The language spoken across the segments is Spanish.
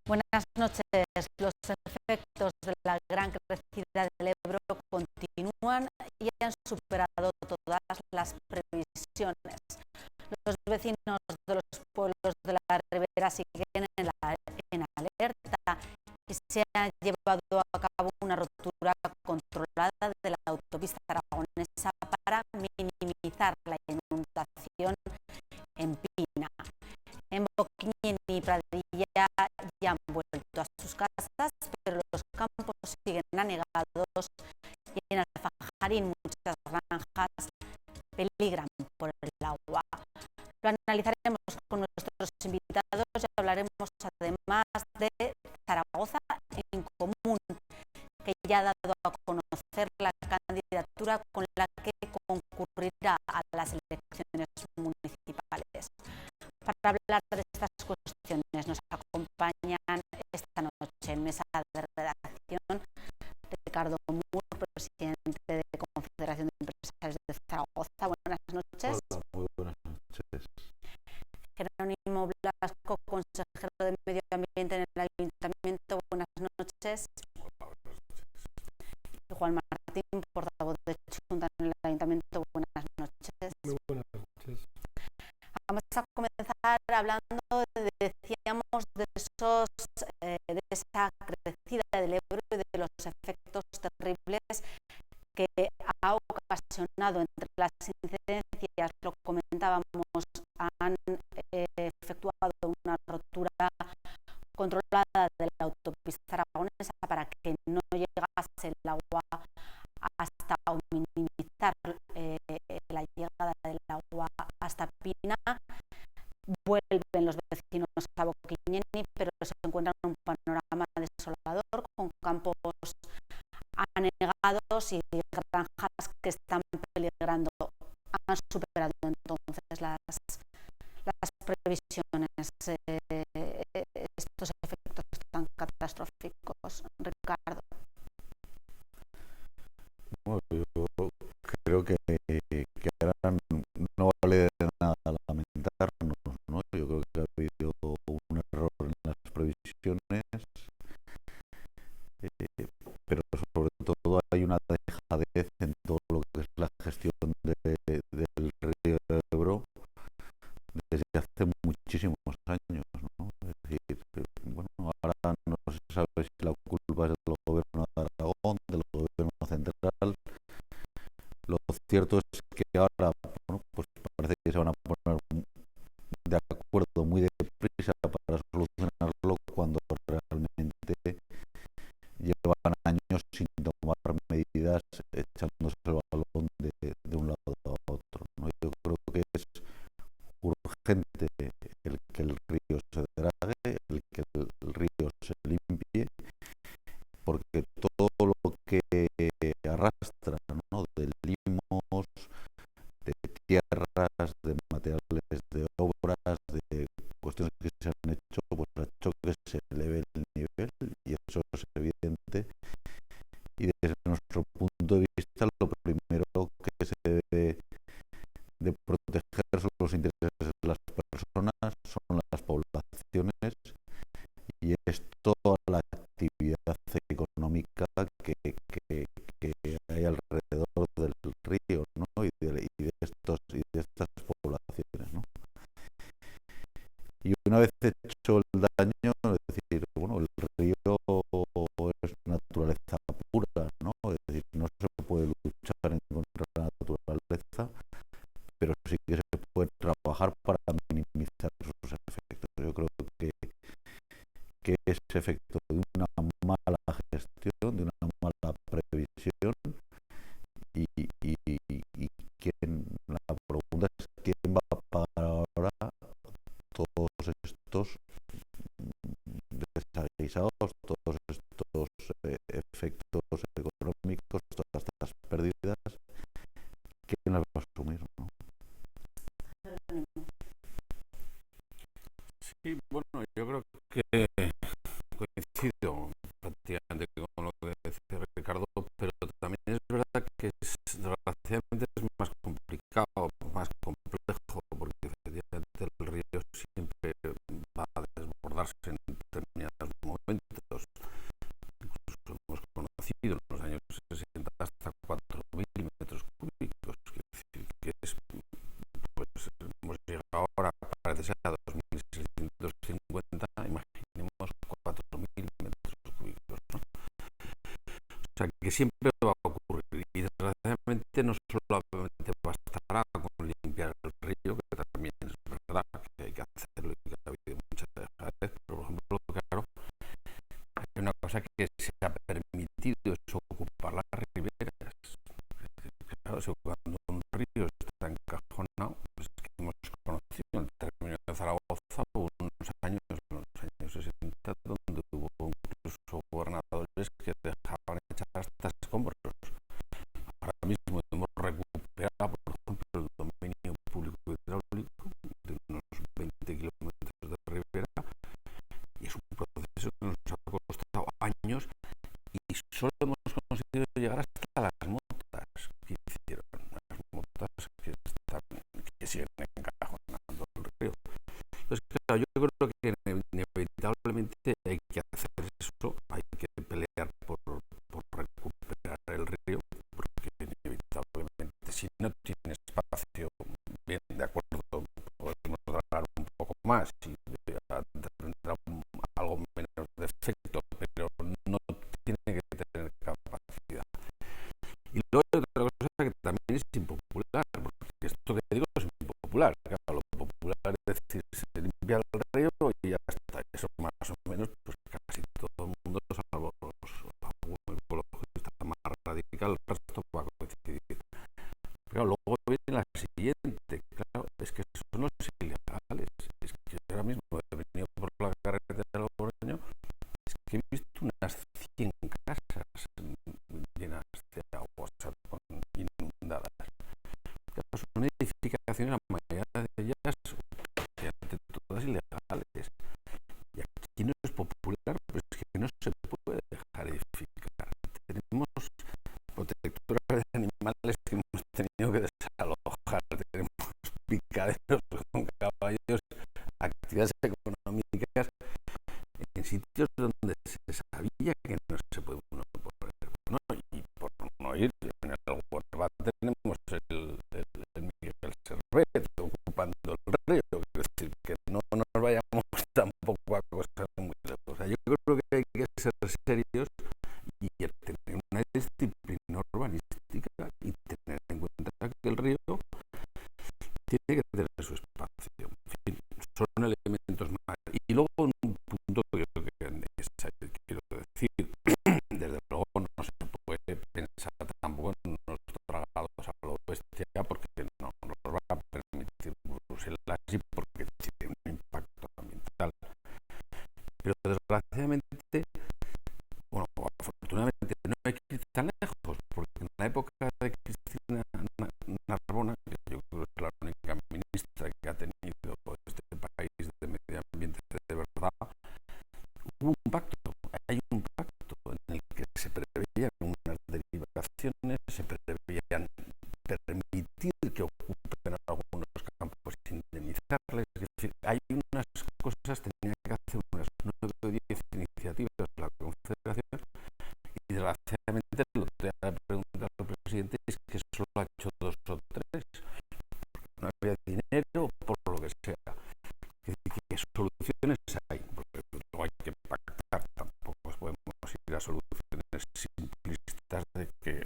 Buenas noches. Los efectos de la gran crecida del Ebro continúan y han superado todas las previsiones. Los vecinos de los pueblos de la ribera siguen en alerta y se ha llevado a cabo una rotura controlada de la autopista aragonesa para minimizar la inundación en Pina. En Boquín y Pradilla ya han vuelto a sus casas, pero los campos siguen anegados y en Alfajarín muchas granjas peligran por el agua. Lo analizaremos con nuestros invitados y hablaremos además de Zaragoza en Común, que ya ha dado a conocer la candidatura con la que concurrirá a las elecciones municipales. Para hablar de estas cuestiones nos acompañan esta noche en mesa de redacción Ricardo Mur, presidente de Confederación de Empresarios de Zaragoza. Buenas noches. Hola, muy buenas noches. Jerónimo Blasco, consejero de Medio Ambiente en el Ayuntamiento. Buenas noches. Hola, buenas noches. Y Juan Martín, portavoz de Junta en el Ayuntamiento. Buenas noches. Muy buenas noches. Vamos a comenzar hablando, decíamos, de esa crecida del Ebro y de los efectos terribles que ha ocasionado entre las incidencias. Lo comentábamos, han efectuado una rotura controlada de la autopista aragonesa para que no llegase el agua hasta o minimizar la llegada del agua hasta Pina. Vuelven los vecinos a Boquiñeni, pero se encuentran en un panorama desolador con campos anegados y granjas que están peligrando. Han superado entonces las previsiones, estos efectos tan catastróficos. Ricardo. Bueno, yo creo que ahora no vale de nada lamentarnos, ¿no? Yo creo que ha habido un error en las previsiones, pero sobre todo hay una dejadez en todo lo que es la gestión del río Ebro desde hace muchísimos años, ¿no? Es decir, bueno, ahora no se sabe si la culpa es del gobierno de Aragón, del gobierno central. Lo cierto es que ahora, bueno, pues parece que se van a poner de acuerdo muy deprisa para solucionarlo cuando realmente llevan años sin tomar medidas, echándose el balón de un lado a otro, ¿no? Yo creo que es urgente el que el río se drague, el que el río se limpie, porque todo lo que arrastra, ¿no? De limos, de tierras, de materiales de obras, de cuestiones que se han hecho, pues ha hecho que se eleve el nivel, y eso es evidente. Y desde nuestro punto de vista, lo primero que se debe de proteger son los intereses de las personas, son las poblaciones, y es toda la actividad económica que hay alrededor del río, ¿no? y de estas poblaciones, ¿no? Y una vez hecho el daño, es decir, bueno, el río es naturaleza pura, ¿no? Es decir, no se puede luchar en contra de la naturaleza, pero sí que se puede trabajar para minimizar sus efectos. Yo creo que ese efecto de una mala gestión, de una mala previsión, y la pregunta es quién va a pagar ahora todos estos desaguisados, todos estos efectos económicos, todas estas pérdidas. ¿Quién las va a asumir, no? Sí, bueno, yo creo que coincido prácticamente con lo que dice Ricardo, pero también es verdad que desgraciadamente es más complicado, más complejo, porque efectivamente el río siempre va a desbordarse en determinados no solamente bastará con limpiar el río, que también es verdad que hay que hacerlo y que ha habido muchas dejadez, pero por ejemplo, claro, hay una cosa que se ha permitido, es ocupar las riberas. Claro, si cuando un río está encajonado, pues es que hemos conocido el término de Zaragoza hubo unos años, en los años 60, donde hubo incluso gobernadores que dejaban echar hasta escombros. Ahora mismo hemos recuperado, por ejemplo, el dominio público hidráulico de unos 20 kilómetros de ribera, y es un proceso que nos ha costado años y solo hemos conseguido llegar hasta las motas que hicieron, las motas que siguen encajonando el río. Entonces, claro, yo creo que inevitablemente hay que hacer eso, hay que pelear por recuperar el río, porque inevitablemente si no tiene espacio, bien, de acuerdo, podemos trabajar un poco más y tendrá algo menos de efecto, pero no tiene que tener capacidad. Y luego hay otra cosa que también es impopular, porque esto que digo es impopular. Claro, lo popular es decir, se limpia el río y ya está. Eso más o menos, pues casi todo el mundo, salvo algún ecologista más radical, el resto va a coincidir. Pero luego viene la siguiente, claro, es que son los ilegales. Es que ahora mismo he venido por la carretera del Logroño, es que he visto unas 100 casas llenas de agua, inundadas. Claro, son edificaciones, la mayoría de ellas, ante todas ilegales. Y aquí no es popular, pero es que no se puede dejar edificar. Tenemos protectoras de animales que hemos tenido que desalojar, tenemos picaderos con caballos, actividades económicas en sitios donde se sabía que no se puede uno poner. Bueno, y por no ir, en el Huerva tenemos el Miguel Servet ocupando el río, es decir, que no nos vayamos tampoco a cosas muy lejos. O sea, yo creo que hay que ser serios y tener una disciplina urbanística y tener en cuenta que el río tiene que tener su espacio. En fin, son elementos más. Y luego un punto que creo que es necesario, quiero decir, desde luego no se puede pensar tampoco en unos tragados a lo bestia, porque no nos va a permitir Bruselas y porque tiene un impacto ambiental. Pero desgraciadamente, bueno, afortunadamente no hay que ir tan lejos, porque en la época de Cristina Narbona, que yo creo que es la única ministra que ha tenido este país de medio ambiente de verdad, hubo un pacto, hay un pacto en el que se preveían unas derivaciones, se preveían permitir que ocupen algunos campos, indemnizarles, es decir, hay unas cosas, tenía que hacer unas 9 o 10 iniciativas la Confederación y desgraciadamente lo que le preguntar al presidente es que solo ha hecho 2 o 3, no había dinero por lo que sea. Es decir, que soluciones hay, porque luego hay que pactar, tampoco podemos ir a soluciones simplistas de que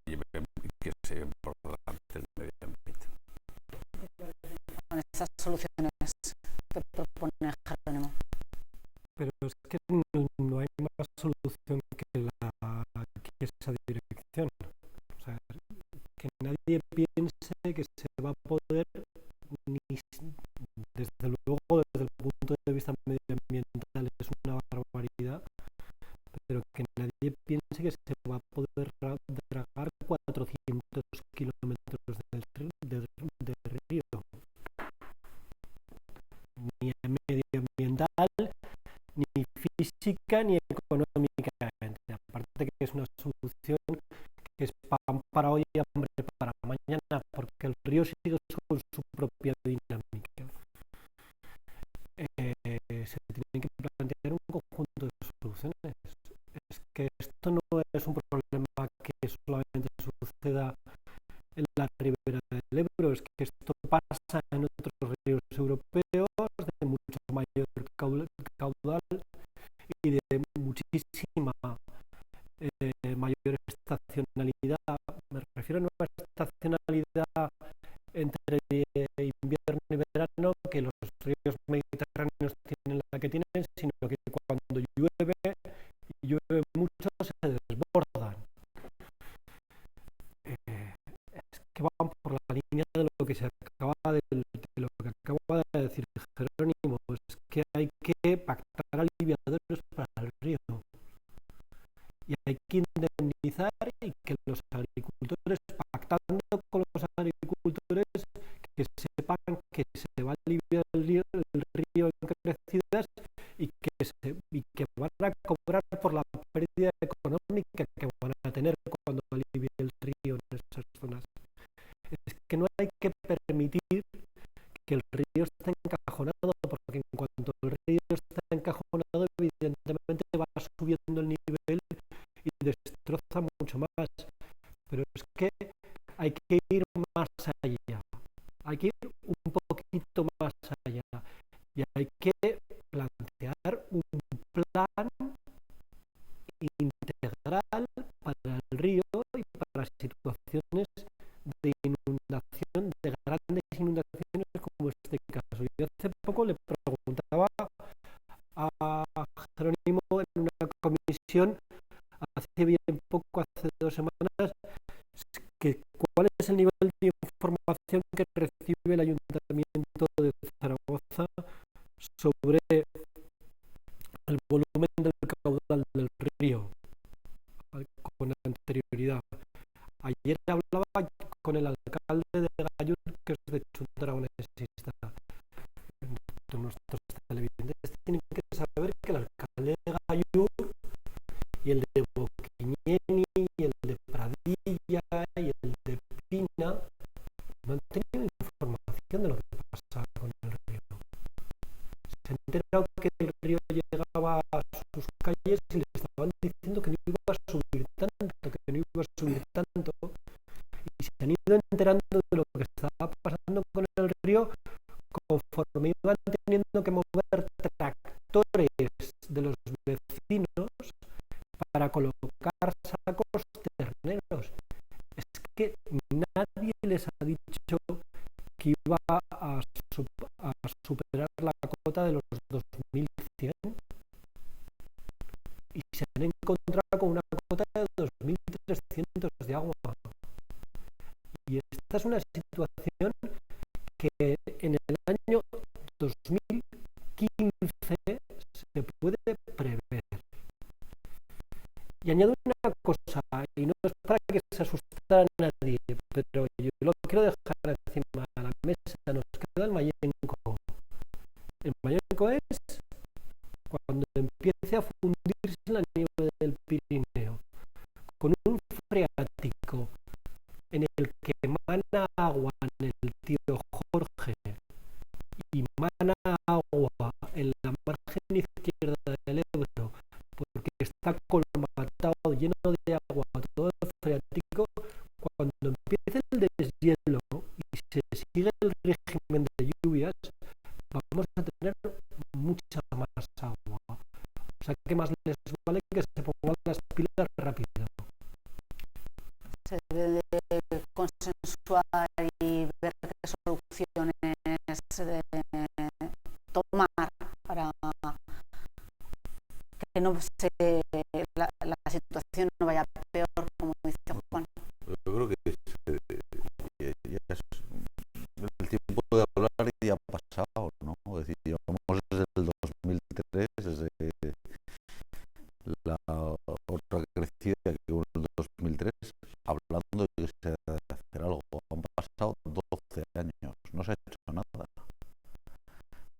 lleven y que se lleven por delante el medio ambiente. Con esas soluciones que propone Jerónimo. Pero es que no hay más solución que esa dirección. O sea, que nadie piense que se va a poder, desde luego desde el punto de vista medioambiental es una barbaridad, pero que nadie piense que se va a poder dragar 400 kilómetros de río. Ni medioambiental, ni física, ni económicamente. Aparte que es una solución que es pan para hoy y hambre para mañana, porque el río sigue con su propia dinámica. Se tiene que plantear un conjunto de soluciones. Es que esto no es un problema que solamente suceda en la ribera del Ebro, es que esto pasa en otros ríos europeos de mucho mayor caudal y de muchísima mayor estacionalidad. Me refiero lo que se acaba de lo que acaba de decir Jerónimo, es que hay que pactar aliviadores para el río y hay que indemnizar y que los agricultores, pactando con los agricultores, que sepan que se va a aliviar el río en crecidas y que van a cobrar por la pérdida económica que van a tener cuando alivie el río en esas zonas. Es que no hay que permitir que el río esté encajonado, porque en cuanto el río está encajonado, evidentemente va subiendo el nivel y destroza mucho más. Pero es que hay que ir más allá, hay que ir un poquito más allá y hay que plantear un plan integral para el río y para situaciones de inundación, de grandes inundaciones como este caso. Yo hace poco le preguntaba a Jerónimo en una comisión, hace bien poco, hace 2 semanas, que cuál es el nivel de información que recibe el Ayuntamiento de Zaragoza sobre el volumen del caudal del río con anterioridad. Ayer hablaba con el alcalde de Gallur, que es de Chundragonesista. Nuestros televidentes tienen que saber que el alcalde de Gallur y el de Boquiñeni y el de Pradilla y el de Pina no han tenido información de lo que pasaba con el río. Se han enterado que el río llegaba a sus calles y les estaban diciendo que no iba a subir tanto, y se han ido enterando de lo que estaba pasando con el río conforme iban teniendo que mover tractores de los vecinos para colocar sacos terneros. Es que nadie les ha dicho que iba a superar la cota de los 2.100 y se han encontrado con una cota de 2.300 de agua. Y esta es una situación que en el año 2015 se puede prever. Y añado una cosa, y no es para que se asustara a nadie, pero yo lo quiero dejar encima de la mesa. Nos queda el Mayenco. El Mayenco es cuando empiece a fundirse la nieve del Pirineo, con un freático en el que emana agua en el tío Jorge y mana agua en la margen izquierda del Ebro, porque está colmatado, lleno de agua, todo el freático. Cuando empiece el deshielo y se sigue el régimen de lluvias, vamos a tener mucha más agua. O sea que más les vale que se pongan las pilas rápido. Se debe consensuar y ver qué soluciones tomar para que no la situación no vaya peor, como dice Juan. Yo creo que ya es el tiempo de hablar y ya ha pasado, ¿no? Es decir, llevamos desde el 2003, desde la otra crecida que hubo en el 2003, hablando de que se debe hacer algo. Han pasado 12 años, no se ha hecho nada.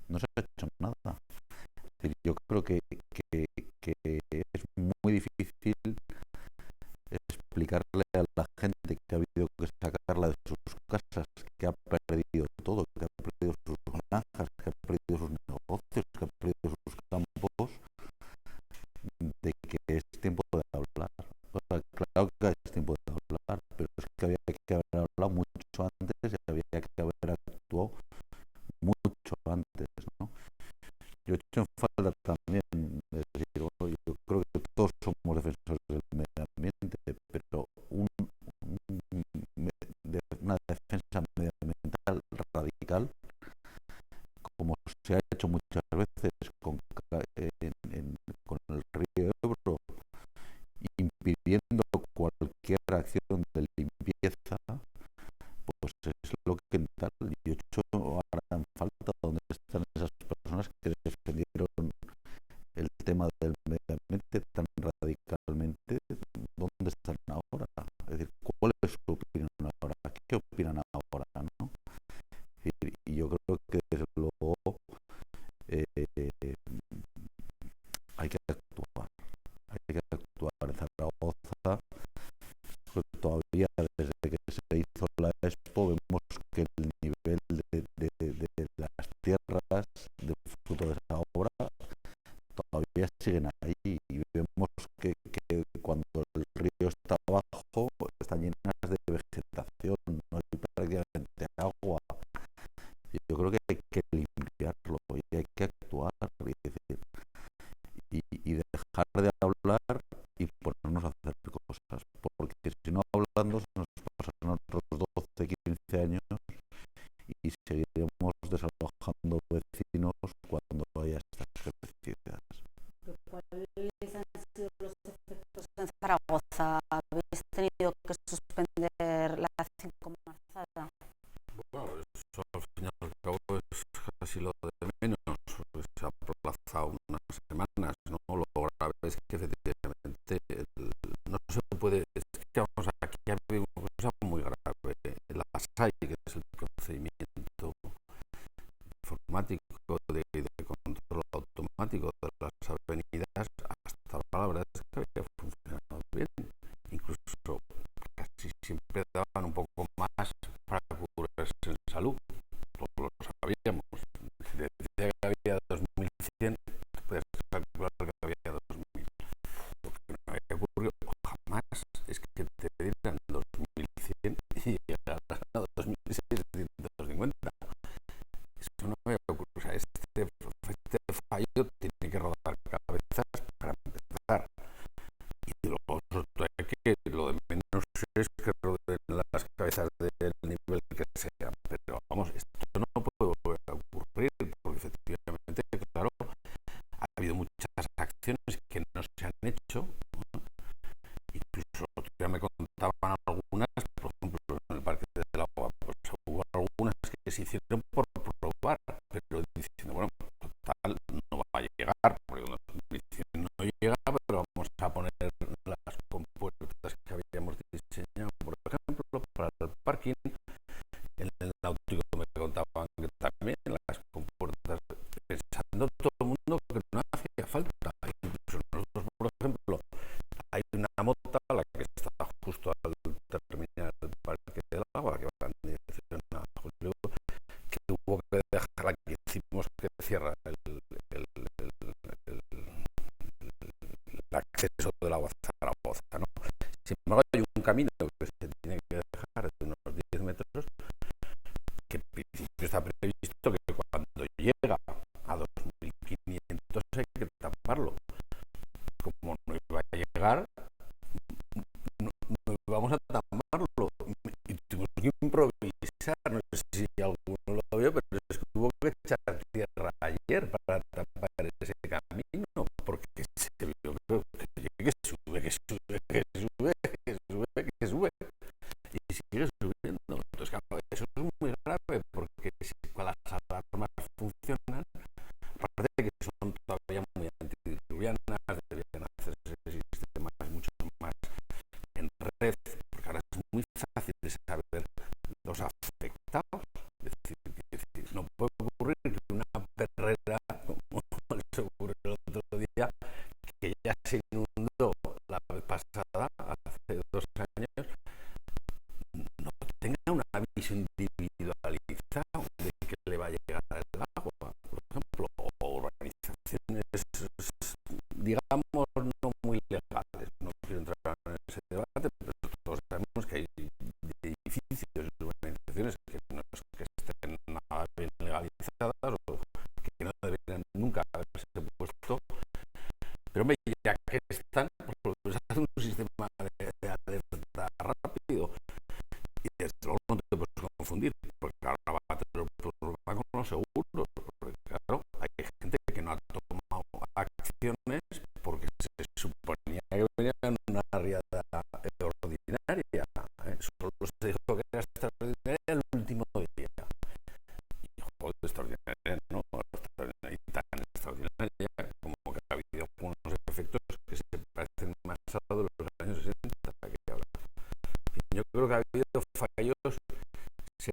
No se ha hecho nada. Es decir, yo creo que es muy difícil explicarle a la gente que ha habido que sacarla de sus casas, que ha perdido todo, que ha perdido sus granjas, que ha perdido sus negocios, que ha perdido sus campos, de que es tiempo de hablar. O sea, claro que es tiempo de hablar, pero es que había que haber hablado mucho antes y había que haber actuado mucho antes, ¿no? Yo he hecho en falta también, es decir, yo creo que todos somos defensores del medio ambiente, pero una defensa medioambiental radical, como se ha hecho muchas veces con el río Ebro, impidiendo cualquier acción de limpieza, pues es lo que radical. Y hecho ahora en falta dónde están esas personas que defendieron el tema del medio ambiente tan radicalmente, dónde están ahora. Es decir, ¿cuál es su opinión ahora? ¿Qué opinan ahora, no? Y yo creo que desde luego hay que actuar en Zaragoza. Todavía desde que se hizo la Expo vemos que el nivel de las tierras de fruto de esa obra todavía siguen ahí, y vemos que cuando el río está abajo están llenas de vegetación, no hay prácticamente agua. Y yo creo que hay que limpiarlo y hay que actuar, y dejar de hablar y ponernos a hacer cosas, porque si no hablando se nos pasan otros 12, 15 años y seguiremos desalojando vecinos cuando haya estas crecidas. ¿Cuáles han sido los efectos en Zaragoza? ¿Habéis tenido que suspender la 5 Marzada? Bueno, eso al fin y al cabo es casi lo de menos. Se ha aplazado unas semanas, ¿no? Lo grave es que efectivamente no se puede. Es que vamos, aquí ha habido una cosa muy grave. La SAI, que es el procedimiento informático de control automático de las avenidas, hasta ahora la verdad es que había funcionado bien. Incluso casi siempre daban un poco más para cubrirse en salud. Lo sabíamos. Si te decía que había 2.100, puedes calcular que había 2.000. Lo que no había ocurrido jamás es que te dieran 2.100 y llegaran a 2.750. Eso no había ocurrido. O sea, este fallo tiene que rodar cabezas para empezar. Y luego que lo de menos es que roden las cabezas del nivel que sea. Pero vamos, esto no puede volver a ocurrir, porque efectivamente, claro, ha habido muchas acciones que no se han hecho. Incluso ya me contaban algunas, por ejemplo, en el Parque del Agua, pues hubo algunas que se hicieron por probar, pero diciendo, bueno, total, no va a llegar, porque no llega, pero vamos a poner las compuertas que habíamos diseñado, por ejemplo, para el parking. En el náutico me contaban que también las compuertas, pensando todo el mundo que no hacía falta. Incluso nosotros, por ejemplo, hay una mota, la que está justo al terminar el Parque del Agua, que va en dirección a Julio, que hubo que dejarla, que hicimos que cierra el acceso del agua a Zaragoza, ¿no? Sin embargo, hay un camino que se tiene que dejar de unos 10 metros, que en principio está previsto que cuando llega a 2.500 hay que taparlo. Como no iba a llegar, no íbamos a taparlo y tuvimos que improvisar. No sé si alguno lo vio, pero es que hubo que echar tierra ayer para tapar ese camino, porque se vio que sube y sigue subiendo. Entonces, claro, eso es muy grave, porque si las alarmas funcionan, aparte de que son todavía muy antidiluvianas, deberían hacerse sistemas mucho más en red, porque ahora es muy fácil de saber los afectados. Es decir, no puede ocurrir que una perrera, como se ocurrió el otro día, que ya se inundó la vez pasada, hace 2 años, no tenga una visión individualizada de que le va a llegar el agua, por ejemplo, o urbanizaciones, digamos, no muy legales. No quiero entrar en ese debate, pero todos sabemos que hay edificios y urbanizaciones que no es que estén nada bien legalizadas o que no deberían nunca haberse puesto, pero ya que están, pues hacen un sistema de alerta rápido y desde luego no te puedes confundir, porque ahora va a tener problema con los seguros, porque claro, hay gente que no ha tomado acciones porque se suponía que venía en una riada ordinaria, solo se dijo que era extraordinaria el último día.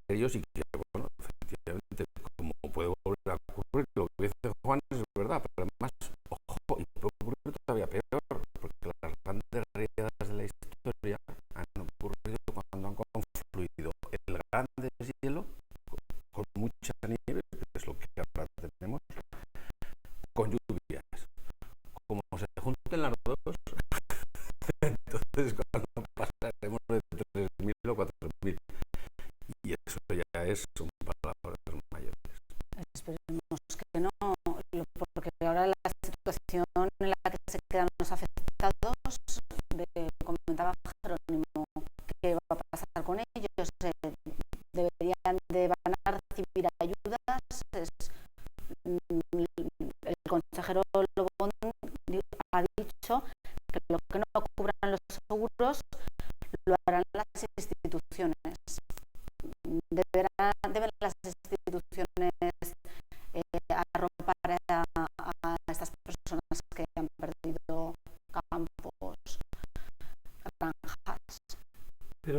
serios y que, bueno, efectivamente, como puede volver a ocurrir, lo que dice Juan es verdad, pero además, ojo, y puede ocurrir todavía peor, porque las grandes riadas de la historia han ocurrido cuando han confluido el gran deshielo con mucha nieve, que es lo que ahora tenemos, con lluvias. Como se junten las dos, entonces cuando pasaremos de 3.000 o 4.000, y eso ya son palabras mayores. Esperemos que no, porque ahora la situación en la que se quedan los afectados, comentaba Jerónimo, ¿qué va a pasar con ellos? Van a recibir ayudas. El consejero Lobón ha dicho que lo que no cubran los seguros lo harán las instituciones. Deben las instituciones arropar a estas personas que han perdido campos, granjas. Pero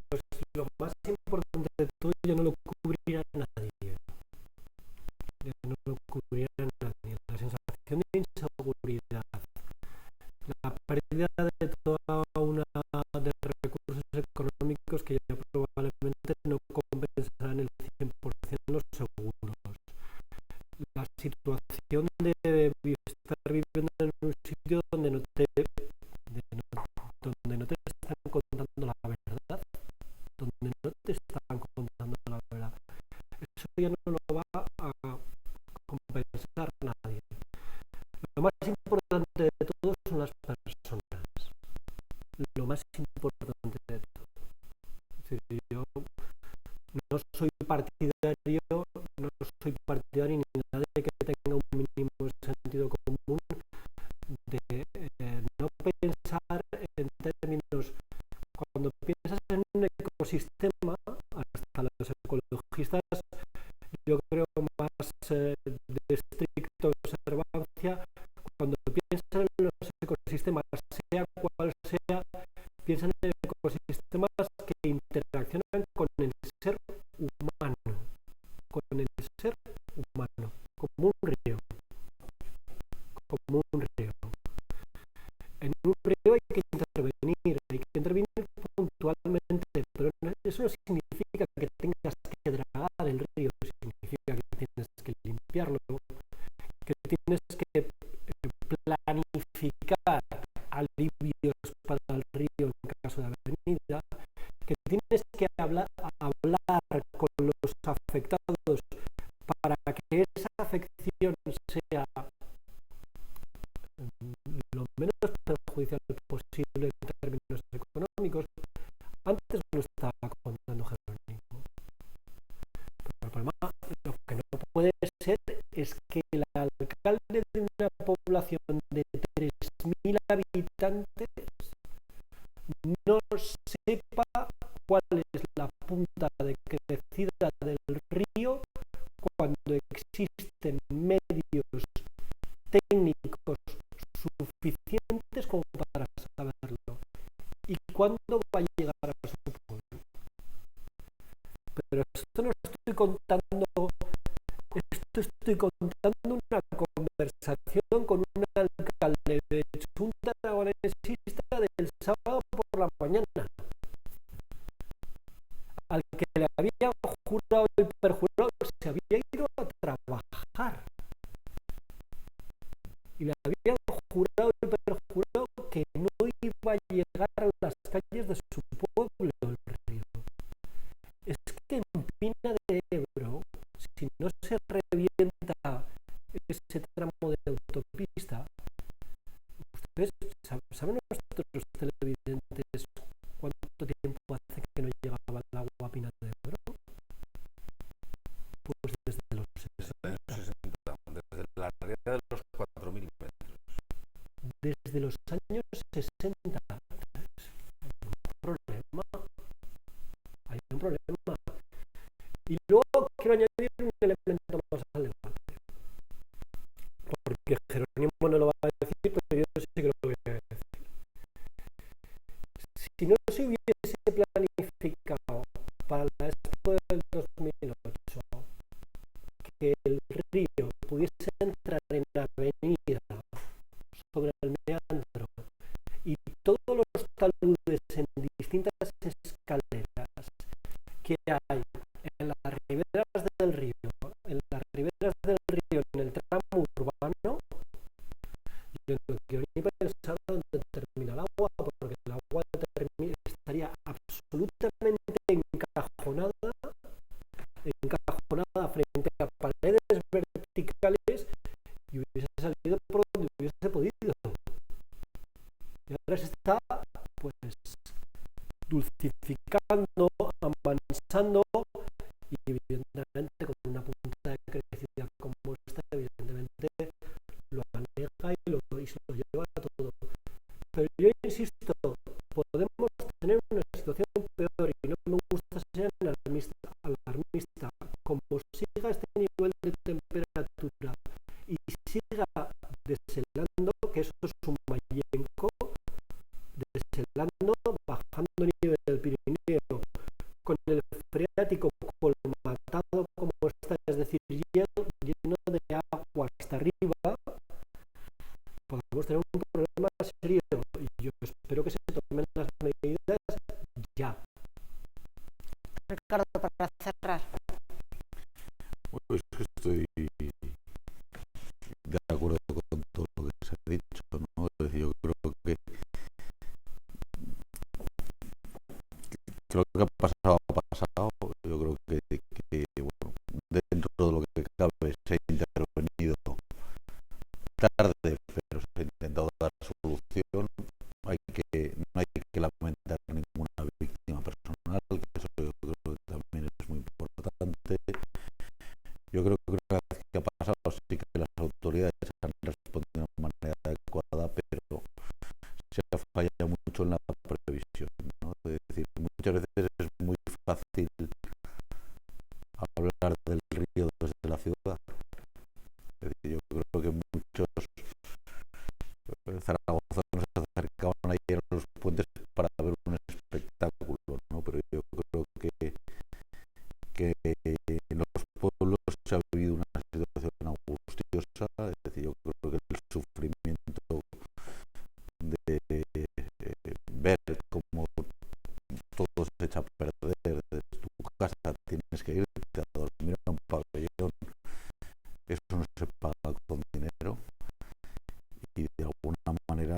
lo más importante de todo, ya no lo cubrirá nadie. Ya no lo cubrirá nadie. La sensación de inseguridad, la pérdida de toda una de recursos económicos que ya probablemente no compensarán el 100% los seguros. La situación de estar viviendo en un sitio donde no te están contando la verdad, donde no te están contando la verdad. Eso ya no lo va a compensar nadie. Lo más importante de todo son las personas. Lo más importante de todo. Es decir, yo no soy partidario ni nada de que tenga un mínimo sentido común de no pensar en términos. Cuando piensas en un ecosistema, hasta los ecologistas, yo creo más de estricta observancia, cuando piensan en los ecosistemas, sea cual sea, piensan en ecosistemas que interaccionan con el ser humano, como un río. En un río hay que intervenir puntualmente, pero eso no significa que tengas que dragar el río, significa que tienes que limpiarlo, que tienes que planificar alivios para el río en caso de avenida, que tienes que hablar con los afectados para que esa afección sea lo menos perjudicial posible en términos económicos. Antes lo estaba contando Jerónimo. Pero el problema, lo que no puede ser es que el alcalde de una población de 3.000 habitantes no sepa cuál es la punta de crecida del río cuando existen medios técnicos suficientes como para saberlo y cuándo va a llegar a su pueblo. Pero esto estoy contando una conversación con un alcalde de Junta Aragonesista del sábado por la mañana, al que le había jurado y perjurado, se había ido a trabajar y le habían jurado y perjurado que no iba a llegar a las calles de su pueblo el río. Es que en Pina de Ebro, si no se revienta ese tramo de autopista, ustedes saben nuestros televidentes cuánto tiempo hace que no llegaba el agua a Pina de Ebro. Pues desde los 60. Desde la red de los 4.000 metros. Desde los años 60. Hay un problema. Y luego quiero añadir un elemento más al debate, porque Jerónimo no lo va a decir, pero yo sí que lo voy a decir. Si no se hubiese planificado para la Expo del 2020 evidentemente con una punta de crecida como esta, evidentemente lo anega y se lo lleva a todo. Pero yo insisto, podemos tener una situación peor y no me gusta ser alarmista. Como siga este nivel de temperatura y siga deshelando, que eso es un Mayenco, deshelando, bajando el nivel del Pirineo, con el freático colmatado como está, es decir, lleno de agua hasta arriba, podemos tener un problema serio y yo espero que se tomen las medidas ya. Ricardo, para cerrar. Pues estoy de acuerdo con todo lo que se ha dicho, ¿no? Es decir, yo creo que lo que ha pasado ha pasado. Yo creo que bueno, dentro de lo que cabe se ha intervenido tarde, pero se ha intentado dar solución. No hay que lamentar ninguna víctima personal, que eso yo creo que también es muy importante. Yo creo que una vez que ha pasado sí que las autoridades han respondido de una manera adecuada, pero se ha fallado mucho en la previsión, ¿no? Es decir, muchas veces es muy fácil hablar del río desde la ciudad. Es decir, yo creo que muchos zaragozanos se acercaban ayer a los puentes para ver un espectáculo, ¿no? Pero yo creo que en los pueblos se ha vivido una situación angustiosa. Es decir, yo creo que el sufrimiento de ver cómo todo se echa a perder desde tu casa, tienes que irte a dormir a un pabellón, eso no se paga con dinero, y de alguna manera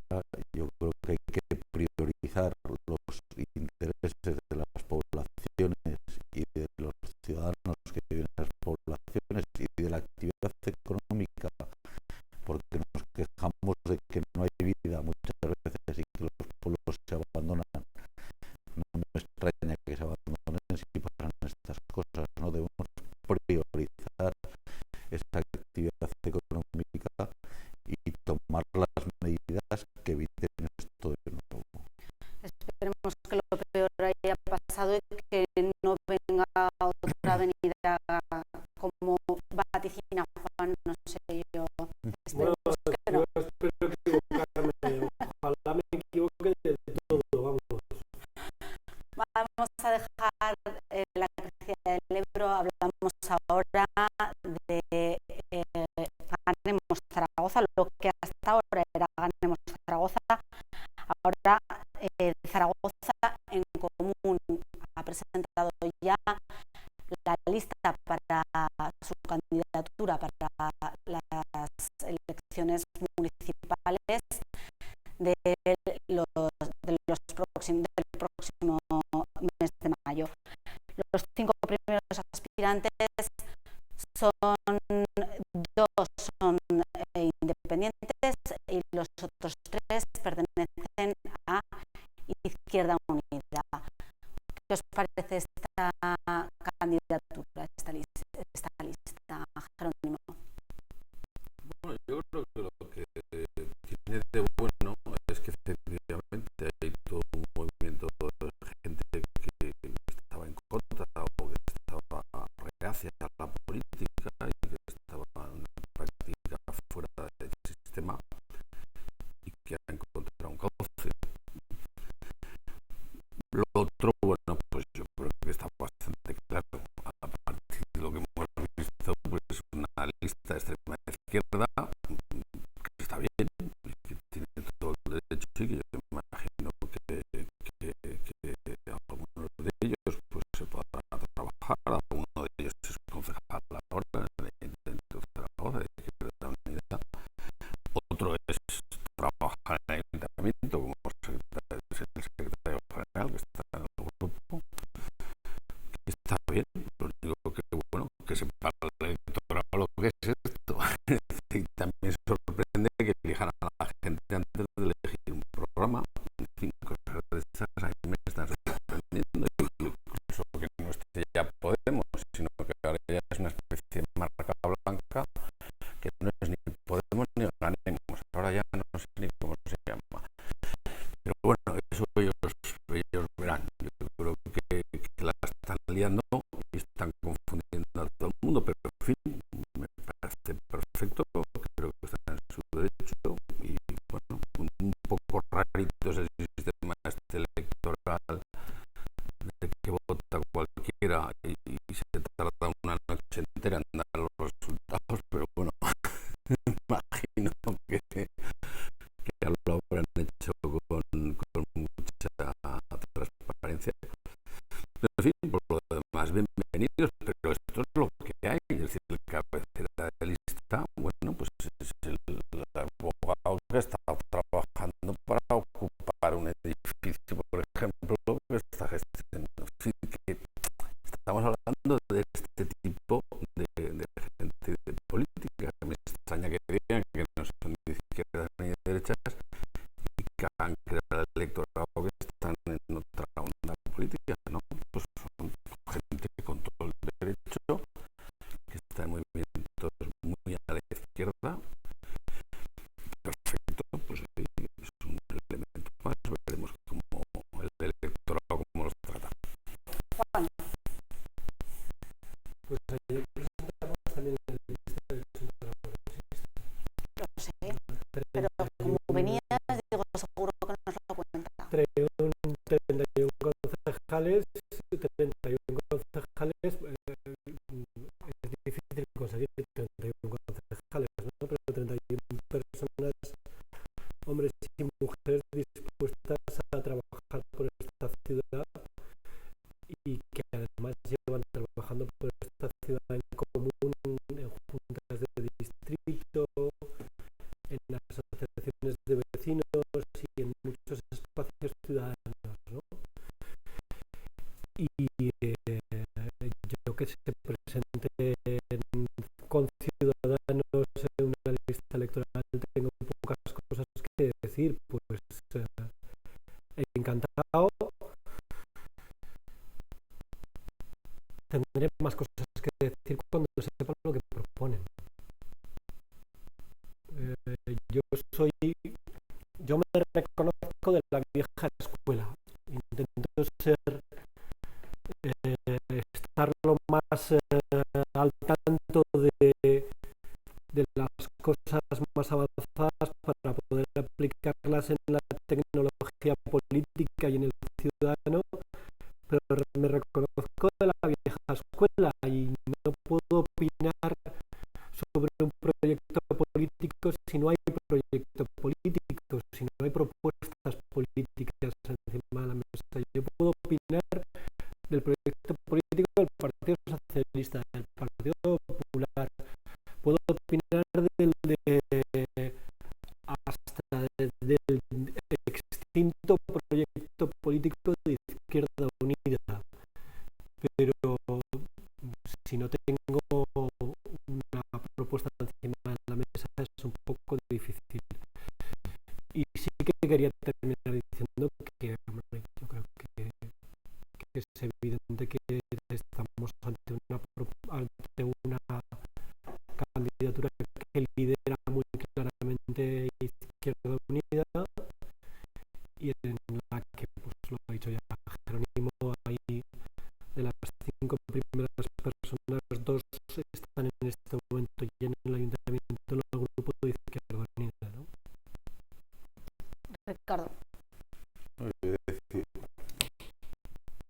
yo creo que hay que priorizar los intereses de las poblaciones y de los ciudadanos que viven en las poblaciones y de la actividad económica, porque nos quejamos de que no hay vida muchas veces y que los pueblos se abandonan. No me extraña que se abandonen si pasan estas cosas, ¿no? Debemos priorizar esta actividad económica y tomar las medidas que eviten esto de nuevo. Esperemos que lo peor haya pasado y que no venga otra avenida como vaticina Juan, no sé yo. Bueno, que no. yo espero equivocarme, ojalá me equivoque de todo, vamos. Vamos a dejar la crecida del Ebro, hablamos ahora de Ganemos Zaragoza, lo que hasta ahora era Ganemos Zaragoza. Ahora Zaragoza en Común ha presentado ya la lista para su candidatura para las elecciones municipales del próximo mes de mayo. Los 5 primeros aspirantes son 2 son independientes y los otros 3 pertenecen a Izquierda Unida. ¿Qué os parece esta candidatura, esta lista, Jerónimo? Bueno, yo creo que lo que tiene de bueno es que efectivamente hay todo un movimiento de gente que estaba en contra o que estaba reacia a la política y que estaba en una práctica fuera del sistema y que ha encontrado un cauce. Lo otro, bueno, pues yo creo que está bastante claro. A partir de lo que hemos visto, pues una lista de extrema izquierda que está bien, que tiene todo el derecho, y que yo me imagino que algunos de ellos pues se podrán trabajar. Alguno de ellos es concejal ahora en el Ayuntamiento de Zaragoza, de Izquierda Unida. Otro es trabajar en el Ayuntamiento como secretario, es el secretario general, que está en el grupo, que está bien. Lo único que bueno, que sepa el electorado lo que es esto. Y también sorprende que elijan a la gente antes de elegir un programa. En fin, cosas de estas a mí me están sorprendiendo. Incluso que no esté ya Podemos, sino que enteran de los resultados, pero bueno, imagino que lo habrán hecho con mucha transparencia. Pero, en fin, por lo demás, bienvenidos, pero esto es lo que hay. Es decir, el cabecera de lista, bueno, pues es el abogado que está trabajando para ocupar un edificio, por ejemplo, que está gestionando. En fin, que estamos hablando de este tipo de gente de política. Me extraña que digan que no son de izquierdas ni de derechas y que han creado el electorado que están en otra onda política, ¿no? Pues son gente con todo el derecho, que está en movimientos muy a la izquierda. Perfecto, pues sí, es un elemento más. Veremos cómo el electorado cómo los trata. Juan. Pues ayer presentamos también la lista del Centro Lo sé, pero como venías, digo, seguro que nos lo cuenta. 31 concejales, 31 concejales, es difícil conseguir 31 concejales, ¿no? Pero 31 personas, hombres y mujeres dispuestas a trabajar por esta ciudad y que además llevan trabajando por esta ciudad en común, en juntas de distrito, en asociaciones de vecinos y en muchos espacios ciudadanos, ¿no? Y yo que se presente con Ciudadanos en una lista electoral tengo pocas cosas que decir, pues encantado. Tendré más cosas que decir cuando sepa lo que proponen. Yo me reconozco de la vieja escuela. Intento estar lo más al tanto de las cosas más avanzadas para poder aplicarlas en la tecnología política y en el ciudadano, pero me reconozco de la vieja escuela y no puedo opinar sobre un proyecto político si no hay proyecto político, si no hay propuestas políticas encima de la mesa. Yo puedo opinar del proyecto político del Partido Socialista, del Partido Popular, puedo opinar hasta del extinto proyecto político de Izquierda Unida, pero si no tengo una propuesta encima de la mesa es un poco difícil. Y sí que quería terminar diciendo que hombre, yo creo que es evidente que estamos ante una candidatura que lidera muy claramente Izquierda Unida y en la que, pues lo ha dicho ya Jerónimo, hay de las 5 primeras personas, 2 están en este momento y en el ayuntamiento en el grupo de Izquierda Unida, ¿no? Ricardo. Es decir,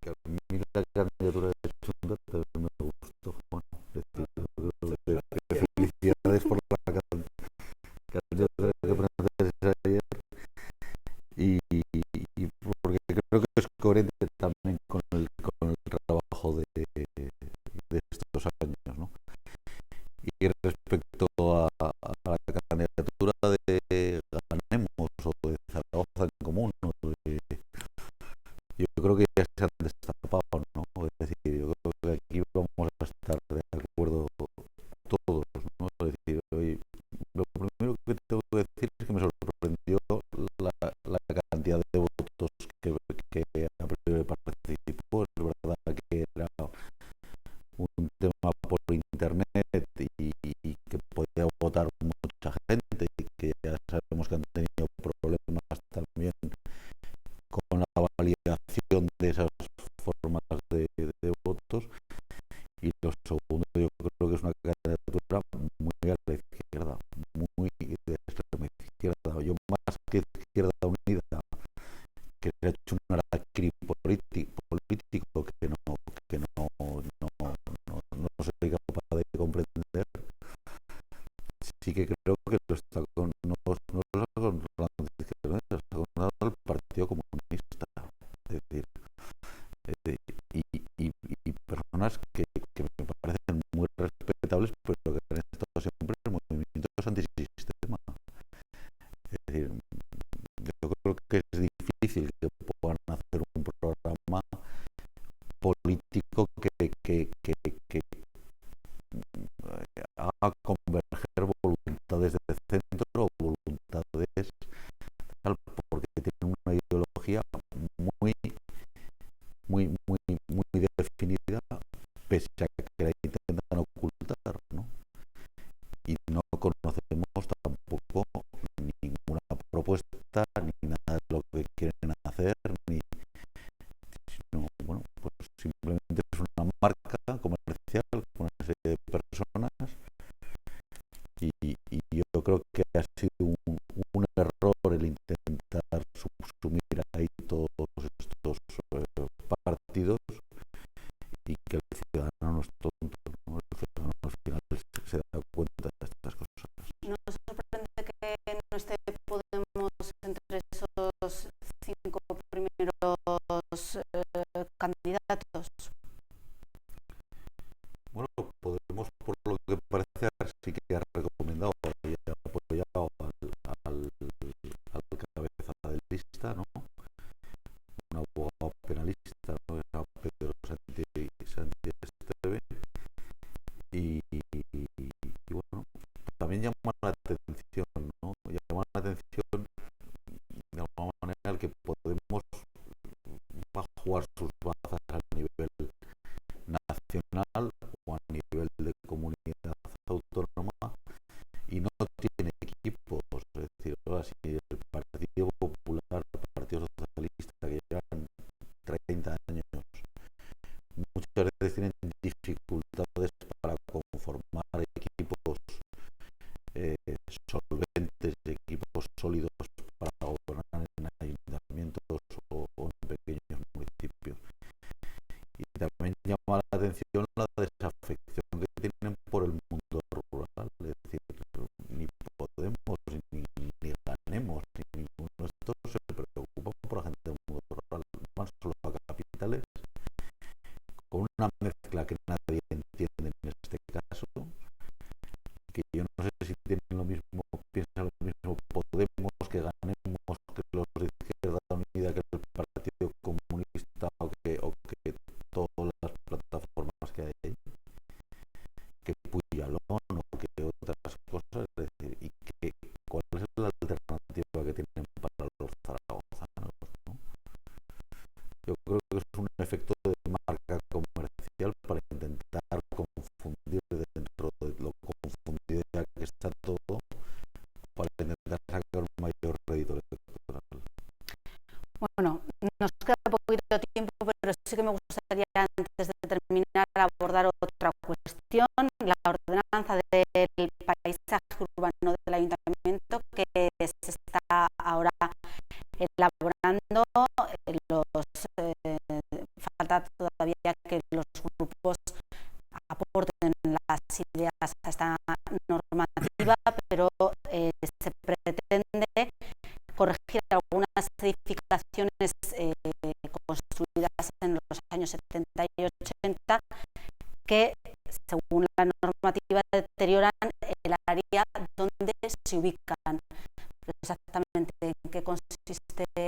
que a mí la candidatura de Chunda también me gustó, Juan. Es decir, felicidades por la candidatura que presentaste ayer y porque creo que es coherente también con el trabajo de estos años, ¿no? Y respecto a la candidatura de Ganemos o de Zaragoza en Común, ¿no? Yo creo que ya se han destapado, ¿no? Es decir, yo creo que aquí vamos a estar de acuerdo todos, ¿no? Es decir, hoy, lo primero que tengo que decir es que me sorprendió la cantidad de votos que a priori participó. Es verdad que era un tema por internet y que podía votar mucha gente y que ya sabemos que han tenido problemas también con la validación de esas formas de votos. Y lo segundo, yo creo que es una candidatura muy a la izquierda, muy de extrema izquierda. Yo más que Izquierda Unida, que se ha hecho un araquiri político que no soy capaz de sí que creo que lo está no lo está controlando la izquierda, lo está controlando el Partido Comunista. Es decir, y personas que me parecen muy respetables, pero que han estado siempre en movimientos antisistema. Es decir, yo creo que es difícil que puedan hacer un programa político que haga converger voluntades de centro o voluntades tal, porque tienen una ideología muy definida, pese a que la intentan ocultar, ¿no? Y no conocemos tampoco ninguna propuesta ni nada de lo que quieren hacer, ni sino, bueno, pues simplemente es una marca comercial con una serie de personas y yo creo que ha sido un error el intentar subsumir ahí todos estos partidos y que el ciudadano no es tonto, ¿no? El ciudadano al final se da cuenta de estas cosas. ¿No sorprende que no esté Podemos entre esos 5 primeros candidatos? Bueno, Podemos, por lo que parece, sí que ha recomendado y ha apoyado al cabeza de lista, ¿no? Un abogado penalista, ¿no? A Pedro Santi Esteve. Y bueno, también llama la atención, ¿no? Llama la atención de alguna manera el que Podemos va a jugar sus bazas a nivel nacional o a nivel de comunidad autónoma y no tiene equipos. Es decir, ahora si el Partido Popular, el Partido Socialista, que llevan 30 años, muchas veces tienen dificultades para conformar equipos solventes, equipos sólidos para gobernar en ayuntamientos o en pequeños municipios. Y también llama la atención la desafección que tienen por el mundo rural. Es decir, ni Podemos, ni Ganemos, ni ninguno de estos se preocupan por la gente del mundo rural. Van solo a capitales con una mezcla que nadie entiende en este caso, que yo no sé si tienen lo mismo, piensan lo mismo Podemos, que Ganemos, que los de Izquierda Unida, que el Partido Comunista o que todas las plataformas que hay ahí, que Puyalón o que otras cosas. Es decir, y que cuál es la alternativa que tienen para los zaragozanos, ¿no? Yo creo que es un efecto de marca comercial para intentar confundir dentro de lo confundido ya que está todo, para intentar sacar un mayor rédito electoral. Bueno, nos queda poquito tiempo, pero sí que me gustaría, antes de terminar, abordar otra cuestión, la ordenanza del paisaje urbano del ayuntamiento, que se está ahora elaborando. Falta todavía que los grupos aporten las ideas a esta normativa, pero se pretende corregir algunas edificaciones construidas en los años 70 y 80 que, según la normativa, deterioran el área donde se ubican. Exactamente en qué consistiría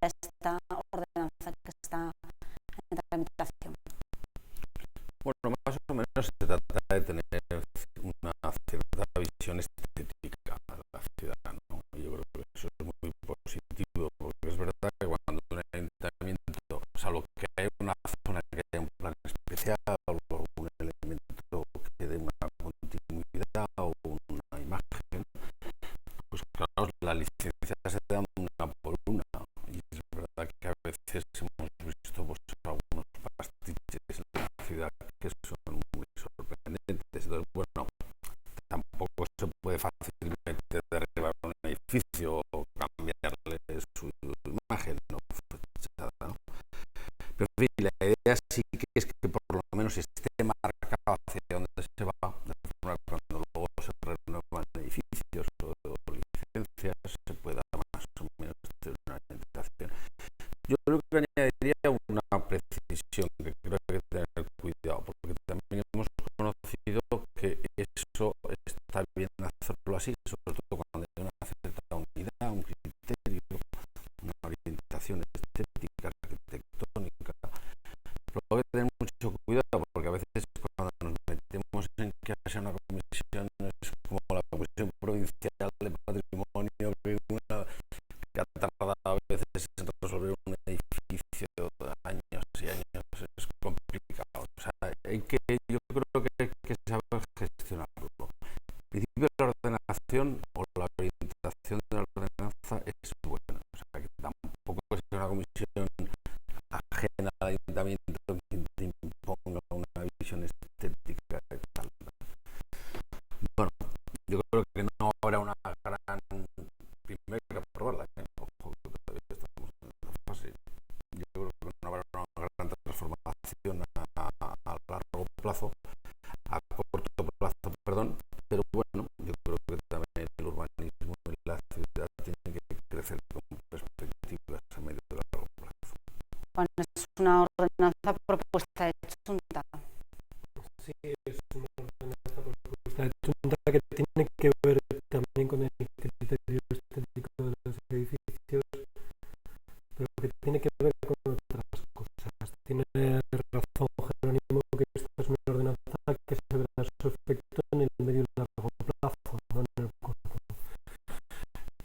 esta ordenanza que está en tramitación. Bueno, más o menos se trata de tener una cierta visión estética de la ciudad, ¿no? Yo creo que eso es muy positivo, porque es verdad que cuando un ayuntamiento, salvo que hay una zona que haya un plan especial o algún elemento que dé una continuidad o una imagen, pues claro, las licencias se dan una por una, y es verdad que a veces hemos visto pues algunos pastiches en la ciudad que son muy sorprendentes. Entonces, bueno, tampoco se puede fácilmente derribar un edificio o cambiarle su imagen, ¿no? Pero en fin, la idea sí que es que por lo menos esté marcado hacia dónde se va, de forma que cuando luego reconocido que eso está bien hacerlo así, sobre todo cuando hay una cierta unidad, un criterio, una orientación estética, arquitectónica. Pero hay que tener mucho cuidado porque a veces cuando nos metemos en que haya una comisión es como la Comisión Provincial de Patrimonio que ha tardado a veces en resolver un edificio de años y años, es complicado. O sea, yo creo que hay que saber gestionarlo. El principio de la ordenación o la orientación de la ordenanza es buena. O sea, que tampoco es una comisión ajena al ayuntamiento quien te imponga una visión estética y tal. Bueno, yo creo que no habrá una gran... Primero hay que aprobarla, ojo, que todavía estamos en la fase. Yo creo que no habrá una gran transformación a largo plazo, a corto plazo, perdón, pero bueno, yo creo que también el urbanismo en la ciudad tiene que crecer con perspectivas a medio y largo plazo. Bueno, es una ordenanza propuesta de Junta. Sí, es una ordenanza propuesta de Junta que tiene que ver también con el criterio estético de los edificios, pero que tiene que ver con otras cosas. Tiene razón Jerónimo que esta es una ordenanza que se verá su efecto en el medio y largo plazo, no en el corto.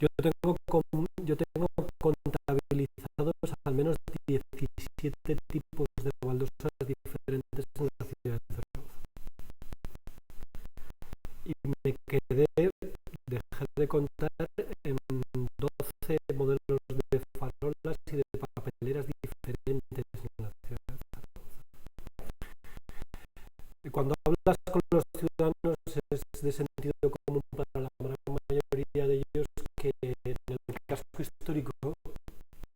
Yo tengo contabilizados al menos 17 tipos de baldosas diferentes en la ciudad de Zaragoza. Y me quedé, dejé de contar en 12 modelos de farolas y de papeleras diferentes en la ciudad de Zaragoza. Y cuando hablas con los ciudadanos es de sentido común para la gran mayoría de ellos que en el casco histórico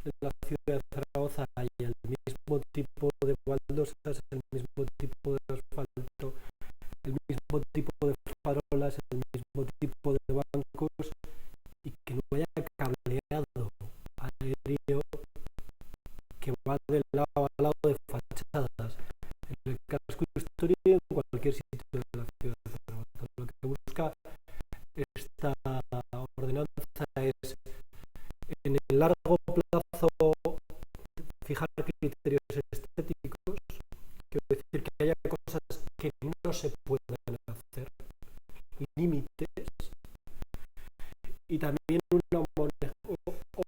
de la ciudad de Zaragoza hay el mismo tipo de baldosas, el mismo tipo de asfalto, el mismo tipo de farolas, el mismo tipo de bancos y que no haya cableado aéreo que va del lado a lado de fachadas en el casco histórico y en cualquier sitio de la ciudad de Zaragoza. Lo que busca esta ordenanza es en el largo plazo fijar criterios estéticos, quiero decir que haya cosas que no se puedan hacer, límites, y también una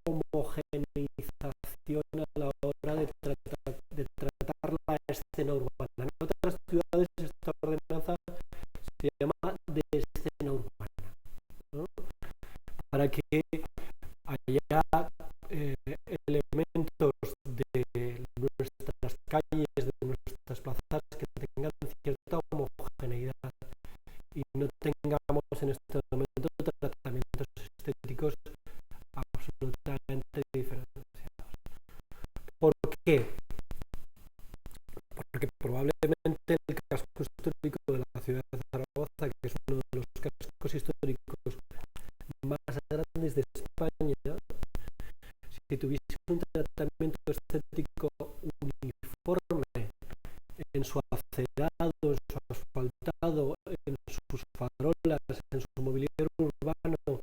homogeneización a la hora de tratar la escena urbana. En otras ciudades esta ordenanza se llama de escena urbana, ¿no? Para que haya elementos de nuestras calles, de nuestras plazas que tengan cierta homogeneidad y no tengamos en este momento tratamientos estéticos absolutamente diferenciados. ¿Por qué? Porque probablemente el casco histórico de la ciudad de Zaragoza, que es uno de los cascos históricos más grandes de España, si tuviese un tratamiento estético uniforme en su acerado, en su asfaltado, en sus farolas, en su mobiliario urbano,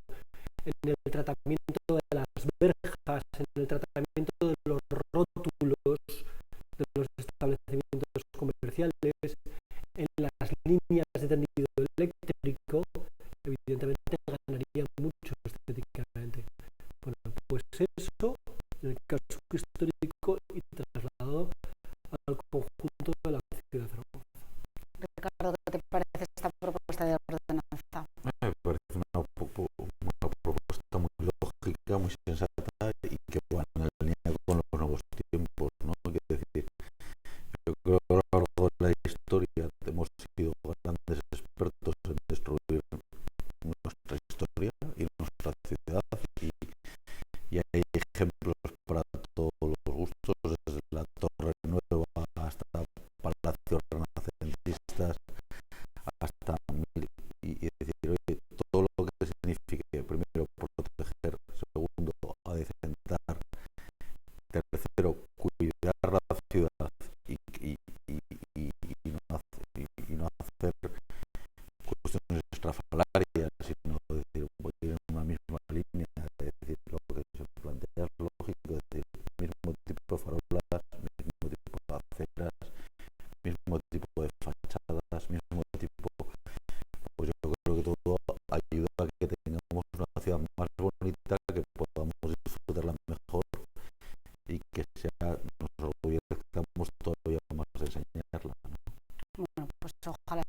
en el tratamiento de las verjas, en el tratamiento de los rótulos de los establecimientos comerciales, en las líneas de tendido eléctrico, evidentemente ganaría mucho estéticamente. Bueno, pues eso en el casco histórico y trasladado al conjunto de la ciudad de Zaragoza. Ricardo, ¿qué te parece esta propuesta de ordenanza? Me parece una propuesta muy lógica, muy sensata y que va en línea con los nuevos tiempos, ¿no? Quiero decir, yo creo que a lo largo de la historia hemos sido grandes expertos en destruir nuestra historia y nuestra ciudad y hay ejemplos para todos los gustos, desde la Torre Nueva hasta palacios renacentistas, hasta mismo tipo, pues yo creo que todo ayuda a que tengamos una ciudad más bonita, que podamos disfrutarla mejor y que sea, nos orgullezcamos todavía más de enseñarla, ¿no? Bueno, pues ojalá